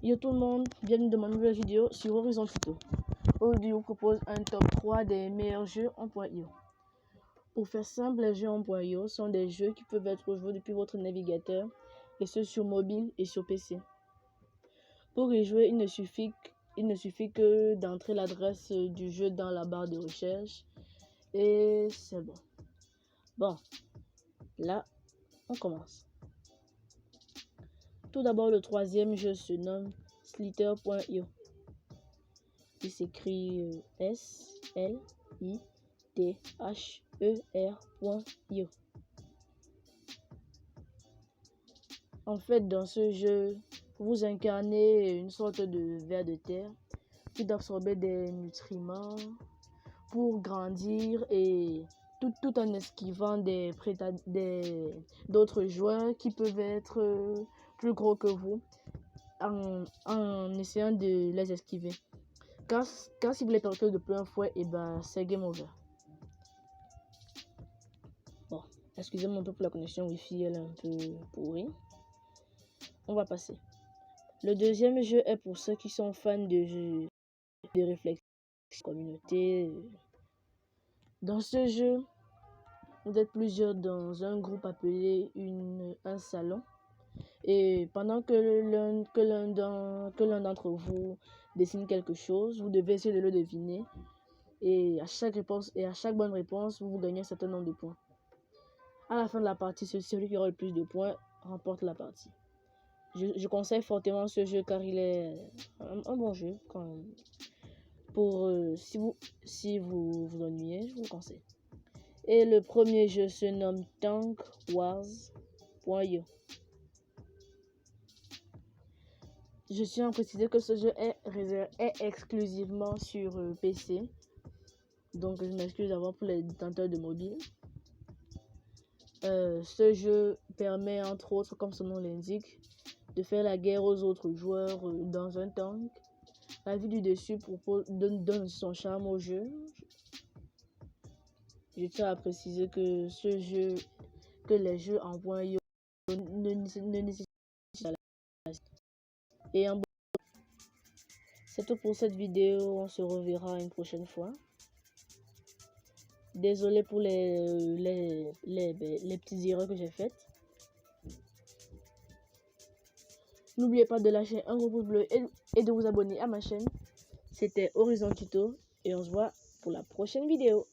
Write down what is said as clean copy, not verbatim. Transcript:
Yo tout le monde, bienvenue dans ma nouvelle vidéo sur Horizon Tuto. Aujourd'hui, je vous propose un top 3 des meilleurs jeux en .io. Pour faire simple, les jeux en .io sont des jeux qui peuvent être joués depuis votre navigateur, et ce sur mobile et sur PC. Pour y jouer, il ne suffit que d'entrer l'adresse du jeu dans la barre de recherche et c'est bon. Bon, là, on commence. Tout d'abord, le troisième jeu se nomme Slither.io. Il s'écrit S-L-I-T-H-E-R.io. En fait, dans ce jeu, vous incarnez une sorte de ver de terre qui doit absorber des nutriments pour grandir et tout en esquivant d'autres joueurs qui peuvent être plus gros que vous en essayant de les esquiver. Car si vous les percutez de plein fouet, et ben c'est game over. Bon, excusez-moi un peu pour la connexion Wi-Fi, elle est un peu pourrie. On va passer. Le deuxième jeu est pour ceux qui sont fans de jeux de réflexion, communauté. Dans ce jeu, vous êtes plusieurs dans un groupe appelé un salon. Et pendant que l'un d'entre vous dessine quelque chose, vous devez essayer de le deviner. Et à chaque bonne réponse, vous gagnez un certain nombre de points. À la fin de la partie, celui qui aura le plus de points remporte la partie. Je conseille fortement ce jeu car il est un bon jeu. Si vous vous ennuyez, je vous le conseille. Et le premier jeu se nomme TankWars.io. Je tiens à préciser que ce jeu est exclusivement sur PC. Donc je m'excuse d'abord pour les détenteurs de mobile. Ce jeu permet entre autres, comme son nom l'indique, de faire la guerre aux autres joueurs dans un tank. La vue du dessus donne son charme au jeu. Je tiens à préciser que les jeux en .io ne nécessitent pas la. Et en c'est tout pour cette vidéo, on se reverra une prochaine fois. Désolé pour les petites erreurs que j'ai faites. N'oubliez pas de lâcher un gros pouce bleu et de vous abonner à ma chaîne. C'était Horizon Tuto et on se voit pour la prochaine vidéo.